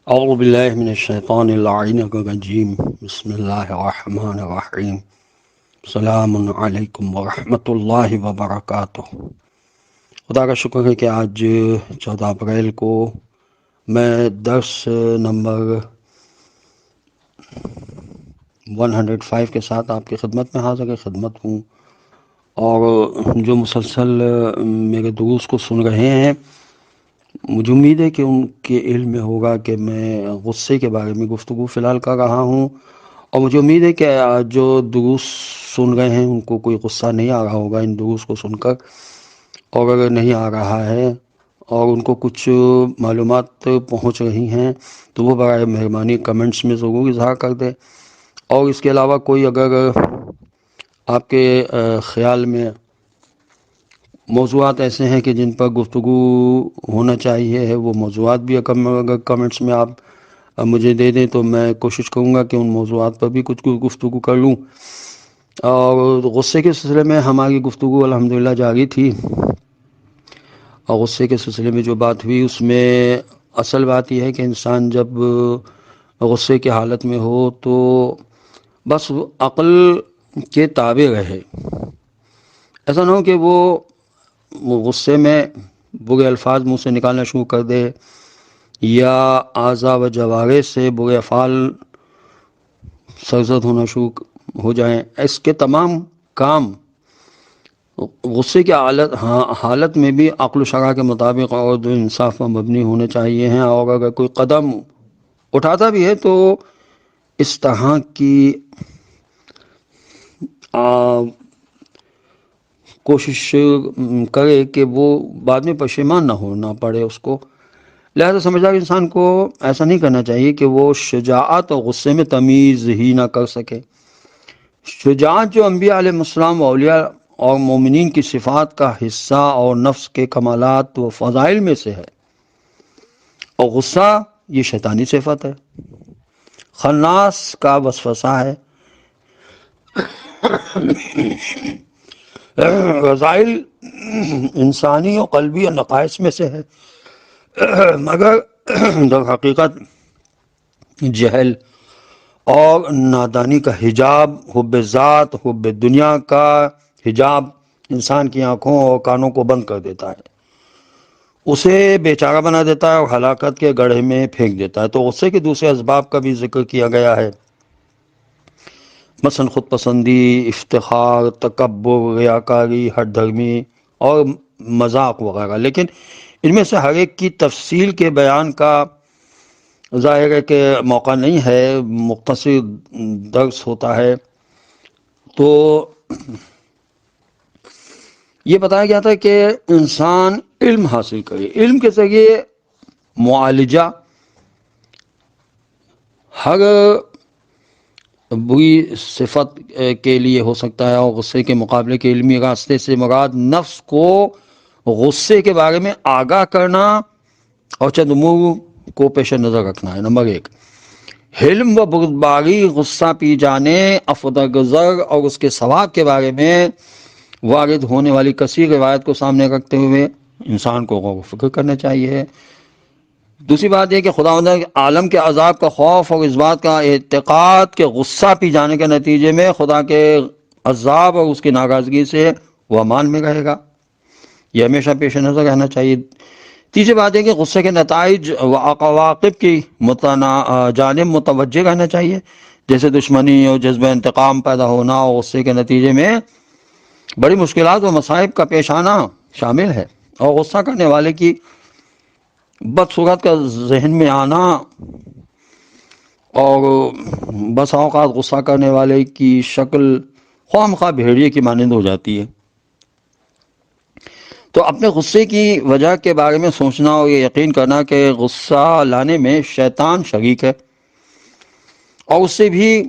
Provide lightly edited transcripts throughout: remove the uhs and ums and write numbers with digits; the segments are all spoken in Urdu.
اعوذ باللہ من الشیطان اللعین الرجیم بسم اللہ الرحمن الرحیم السلام علیکم ورحمۃ اللہ وبرکاتہ۔ خدا کا شکر ہے کہ آج 14 اپریل کو میں درس نمبر 105 کے ساتھ آپ کی خدمت میں حاضر خدمت ہوں، اور جو مسلسل میرے دروس کو سن رہے ہیں، مجھے امید ہے کہ ان کے علم میں ہوگا کہ میں غصے کے بارے میں گفتگو فی الحال کر رہا ہوں، اور مجھے امید ہے کہ جو دروس سن رہے ہیں ان کو کوئی غصہ نہیں آ رہا ہوگا ان دروس کو سن کر، اور اگر نہیں آ رہا ہے اور ان کو کچھ معلومات پہنچ رہی ہیں تو وہ برائے مہربانی کمنٹس میں ضرور اظہار کر دیں۔ اور اس کے علاوہ کوئی اگر آپ کے خیال میں موضوعات ایسے ہیں کہ جن پر گفتگو ہونا چاہیے ہے، وہ موضوعات بھی اگر کمنٹس میں آپ مجھے دے دیں تو میں کوشش کروں گا کہ ان موضوعات پر بھی کچھ گفتگو کر لوں۔ اور غصے کے سلسلے میں ہماری گفتگو الحمدللہ جاری تھی، اور غصے کے سلسلے میں جو بات ہوئی اس میں اصل بات یہ ہے کہ انسان جب غصے کی حالت میں ہو تو بس عقل کے تابع رہے، ایسا نہ ہو کہ وہ غصے میں برے الفاظ منہ سے نکالنا شروع کر دے یا اعضاء و جوارح سے برے افعال سرزد ہونا شروع ہو جائیں۔ اس کے تمام کام غصے کی حالت میں بھی عقل و شرع کے مطابق اور دو انصاف پر مبنی ہونے چاہیے ہیں، اور اگر کوئی قدم اٹھاتا بھی ہے تو اس طرح کی کوشش کرے کہ وہ بعد میں پشیمان نہ پڑے اس کو۔ لہذا سمجھدار انسان کو ایسا نہیں کرنا چاہیے کہ وہ شجاعت اور غصے میں تمیز ہی نہ کر سکے۔ شجاعت جو انبیاء علیہ السلام و اولیاء اور مومنین کی صفات کا حصہ اور نفس کے کمالات و فضائل میں سے ہے، اور غصہ یہ شیطانی صفت ہے، خناس کا وسوسہ ہے، رذائل انسانی اور قلبی اور نقائص میں سے ہے، مگر در حقیقت جہل اور نادانی کا حجاب، حب ذات، حب دنیا کا حجاب انسان کی آنکھوں اور کانوں کو بند کر دیتا ہے، اسے بیچارہ بنا دیتا ہے اور ہلاکت کے گڑھے میں پھینک دیتا ہے۔ تو غصے کے دوسرے اسباب کا بھی ذکر کیا گیا ہے، مثلا خود پسندی، افتخار، تکبر، ریاکاری، ہٹ دھرمی اور مذاق وغیرہ، لیکن ان میں سے ہر ایک کی تفصیل کے بیان کا ظاہر ہے کہ موقع نہیں ہے، مختصر درس ہوتا ہے۔ تو یہ بتایا گیا تھا کہ انسان علم حاصل کرے، علم کے ذریعے معالجہ ہر بری صفت کے لیے ہو سکتا ہے، اور غصے کے مقابلے کے علمی راستے سے مراد نفس کو غصے کے بارے میں آگاہ کرنا اور چند امور کو پیش نظر رکھنا ہے۔ نمبر 1، حلم و بردباری غصہ پی جانے، عفو درگزر اور اس کے ثواب کے بارے میں وارد ہونے والی کثیر روایت کو سامنے رکھتے ہوئے انسان کو غور و فکر کرنا چاہیے۔ دوسری بات یہ کہ خداوند عالم کے عذاب کا خوف اور اس بات کا اعتقاد کہ غصہ پی جانے کے نتیجے میں خدا کے عذاب اور اس کی ناراضگی سے وہ امان میں رہے گا، یہ ہمیشہ پیش نظر رہنا چاہیے۔ تیسری بات ہے کہ غصے کے نتائج و عواقب کی جانب متوجہ رہنا چاہیے، جیسے دشمنی اور جذبہ انتقام پیدا ہونا، اور غصے کے نتیجے میں بڑی مشکلات و مصائب کا پیش آنا شامل ہے، اور غصہ کرنے والے کی بدصورت کا ذہن میں آنا، اور بس اوقات غصہ کرنے والے کی شکل خواہ مخواہ بھیڑیے کی مانند ہو جاتی ہے۔ تو اپنے غصے کی وجہ کے بارے میں سوچنا اور یہ یقین کرنا کہ غصہ لانے میں شیطان شریک ہے، اور اس سے بھی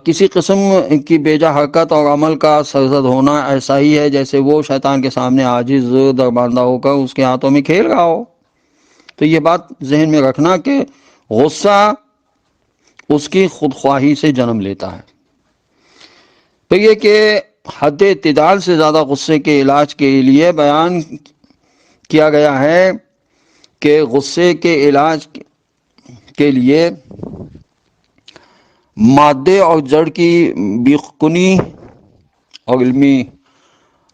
کسی قسم کی بیجا حرکت اور عمل کا سرزد ہونا ایسا ہی ہے جیسے وہ شیطان کے سامنے عاجز درباندہ ہو کر اس کے ہاتھوں میں کھیل رہا ہو۔ تو یہ بات ذہن میں رکھنا کہ غصہ اس کی خودخواہی سے جنم لیتا ہے۔ تو یہ کہ حد اعتدال سے زیادہ غصے کے علاج کے لیے بیان کیا گیا ہے کہ غصے کے علاج کے لیے مادے اور جڑ کی بیخکنی اور علمی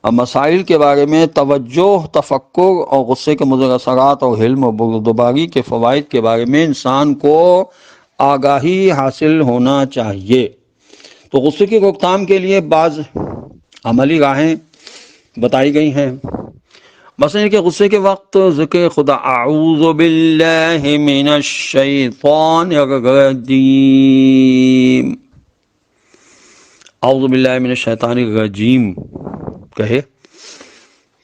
مسائل کے بارے میں توجہ، تفکر اور غصے کے مضر اثرات اور حلم و بردباری کے فوائد کے بارے میں انسان کو آگاہی حاصل ہونا چاہیے۔ تو غصے کی روک تھام کے لیے بعض عملی راہیں بتائی گئی ہیں، مثلا کہ غصے کے وقت ذکر خدا اعوذ باللہ من الشیطان الرجیم، اعوذ باللہ من الشیطان الرجیم کہے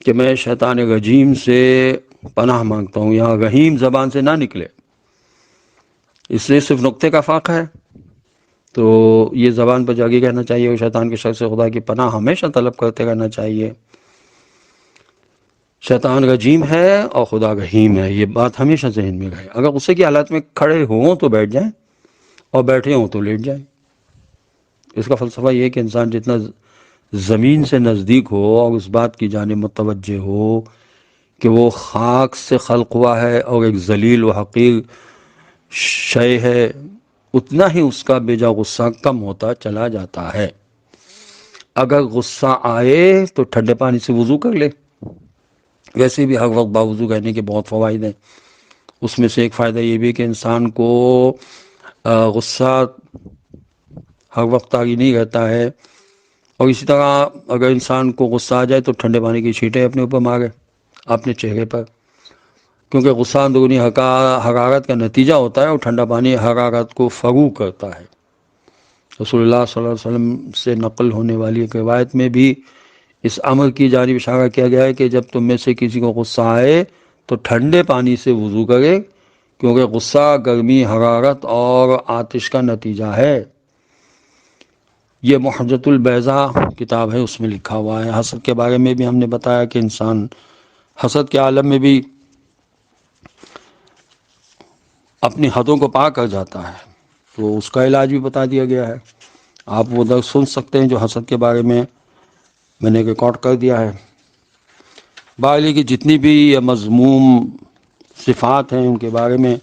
کہ میں شیطان رجیم سے پناہ مانگتا ہوں۔ یہاں رحیم زبان سے نہ نکلے، اس سے صرف نقطے کا فرق ہے، تو یہ زبان پر جاگی کہنا چاہیے اور شیطان کے شر سے خدا کی پناہ ہمیشہ طلب کرتے رہنا چاہیے۔ شیطان رجیم ہے اور خدا رحیم ہے، یہ بات ہمیشہ ذہن میں رہے۔ اگر غصے کی حالت میں کھڑے ہوں تو بیٹھ جائیں اور بیٹھے ہوں تو لیٹ جائیں۔ اس کا فلسفہ یہ ہے کہ انسان جتنا زمین سے نزدیک ہو اور اس بات کی جانب متوجہ ہو کہ وہ خاک سے خلق ہوا ہے اور ایک ذلیل و حقیر شے ہے، اتنا ہی اس کا بے جا غصہ کم ہوتا چلا جاتا ہے۔ اگر غصہ آئے تو ٹھنڈے پانی سے وضو کر لے۔ ویسے بھی ہر وقت باوضو رہنے کے بہت فوائد ہیں، اس میں سے ایک فائدہ یہ بھی ہے کہ انسان کو غصہ ہر وقت طاغی نہیں رہتا ہے، اور اسی طرح اگر انسان کو غصہ آ جائے تو ٹھنڈے پانی کی چھینٹیں اپنے اوپر مارے، اپنے چہرے پر، کیونکہ غصہ اندرونی حرارت کا نتیجہ ہوتا ہے اور ٹھنڈا پانی حرارت کو فروغ کرتا ہے۔ رسول اللہ صلی اللہ علیہ وسلم سے نقل ہونے والی ایک روایت میں بھی اس امر کی جانب اشارہ کیا گیا ہے کہ جب تم میں سے کسی کو غصہ آئے تو ٹھنڈے پانی سے وضو کرے، کیونکہ غصہ گرمی، حرارت اور آتش کا نتیجہ ہے۔ یہ محجت البیضاء کتاب ہے، اس میں لکھا ہوا ہے۔ حسد کے بارے میں بھی ہم نے بتایا کہ انسان حسد کے عالم میں بھی اپنی حدوں کو پار کر جاتا ہے، تو اس کا علاج بھی بتا دیا گیا ہے۔ آپ وہ درس سن سکتے ہیں جو حسد کے بارے میں نے ریکارڈ کر دیا ہے۔ باقی کی جتنی بھی مذموم صفات ہیں ان کے بارے میں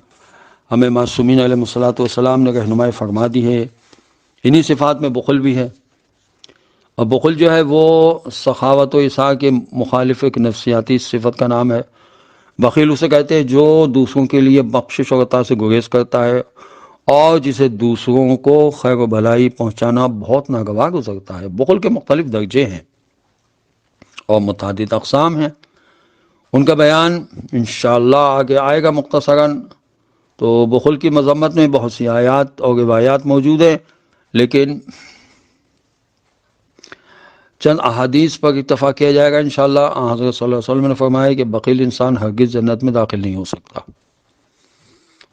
ہمیں معصومین علیہ الصلوۃ والسلام نے رہنمائی فرما دی ہے۔ انہی صفات میں بخل بھی ہے، اور بخل جو ہے وہ سخاوت و عطا کے مخالف ایک نفسیاتی صفت کا نام ہے۔ بخیل اسے کہتے ہیں جو دوسروں کے لیے بخشش اور عطا سے گریز کرتا ہے اور جسے دوسروں کو خیر و بھلائی پہنچانا بہت ناگوار گزرتا ہے۔ بخل کے مختلف درجے ہیں اور متعدد اقسام ہیں، ان کا بیان انشاءاللہ آگے آئے گا مختصراً۔ تو بخل کی مذمت میں بہت سی آیات اور روایات موجود ہیں، لیکن چند احادیث پر اکتفا کیا جائے گا انشاءاللہ۔ حضرت صلی اللہ علیہ وسلم نے فرمایا کہ بخیل انسان ہرگز جنت میں داخل نہیں ہو سکتا،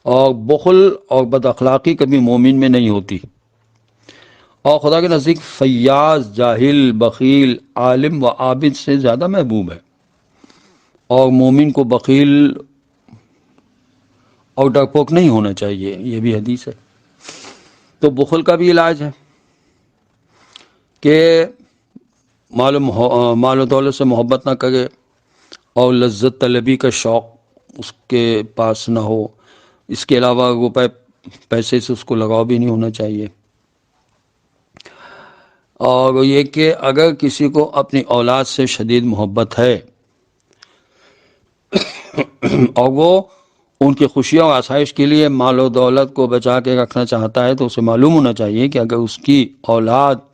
اور بخل اور بد اخلاقی کبھی مومن میں نہیں ہوتی، اور خدا کے نزدیک فیاض، جاہل، بخیل، عالم و عابد سے زیادہ محبوب ہے، اور مومن کو بخیل اور ڈرپوک نہیں ہونا چاہیے، یہ بھی حدیث ہے۔ تو بخل کا بھی علاج ہے کہ مال و دولت سے محبت نہ کرے اور لذت طلبی کا شوق اس کے پاس نہ ہو، اس کے علاوہ روپے پیسے سے اس کو لگاؤ بھی نہیں ہونا چاہیے۔ اور یہ کہ اگر کسی کو اپنی اولاد سے شدید محبت ہے اور وہ ان کی خوشیوں اور آسائش کے لیے مال و دولت کو بچا کے رکھنا چاہتا ہے، تو اسے معلوم ہونا چاہیے کہ اگر اس کی اولاد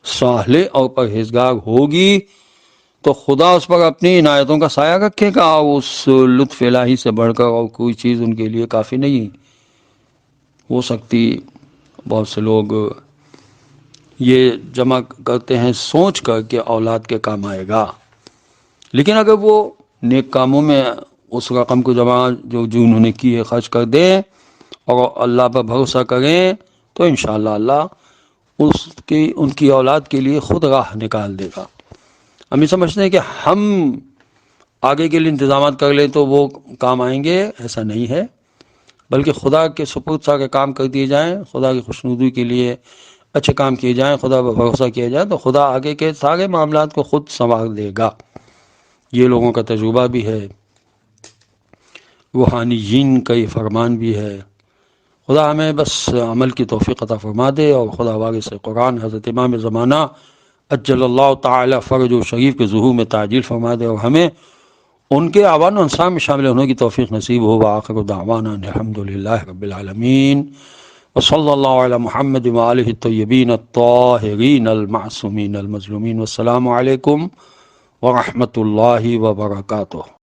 صالح اور پرہیزگار ہوگی تو خدا اس پر اپنی عنایتوں کا سایہ رکھے گا، اور اس لطف الہی سے بڑھ کر اور کوئی چیز ان کے لیے کافی نہیں ہو سکتی۔ بہت سے لوگ یہ جمع کرتے ہیں سوچ کر کہ اولاد کے کام آئے گا، لیکن اگر وہ نیک کاموں میں اس رقم کو جمع جو انہوں نے کی ہے خرچ کر دیں اور اللہ پر بھروسہ کریں تو انشاءاللہ اللہ ان کی اولاد کے لیے خود راہ نکال دے گا۔ ہم یہ سمجھتے ہیں کہ ہم آگے کے لیے انتظامات کر لیں تو وہ کام آئیں گے، ایسا نہیں ہے، بلکہ خدا کے سپرد سا کے کام کر دیے جائیں، خدا کی خوشنودی کے لیے اچھے کام کیے جائیں، خدا پر بھروسہ کیا جائے تو خدا آگے کے سارے معاملات کو خود سنوار دے گا۔ یہ لوگوں کا تجربہ بھی ہے۔ روحانیین کا یہ فرمان بھی ہے۔ خدا ہمیں بس عمل کی توفیق عطا فرما دے، اور خدا وارث قرآن حضرت امام زمانہ اجل اللہ تعالی فرج و شریف کے ظہور میں تعجیل فرما دے، اور ہمیں ان کے اعوان و انصار میں شامل ہونے کی توفیق نصیب ہو۔ وآخر دعوانا الحمد للہ رب العالمین، وصلی اللہ علی محمد وآلہ الطیبین الطاہرین المعصومین المظلومین، والسلام علیکم ورحمۃ اللہ وبرکاتہ۔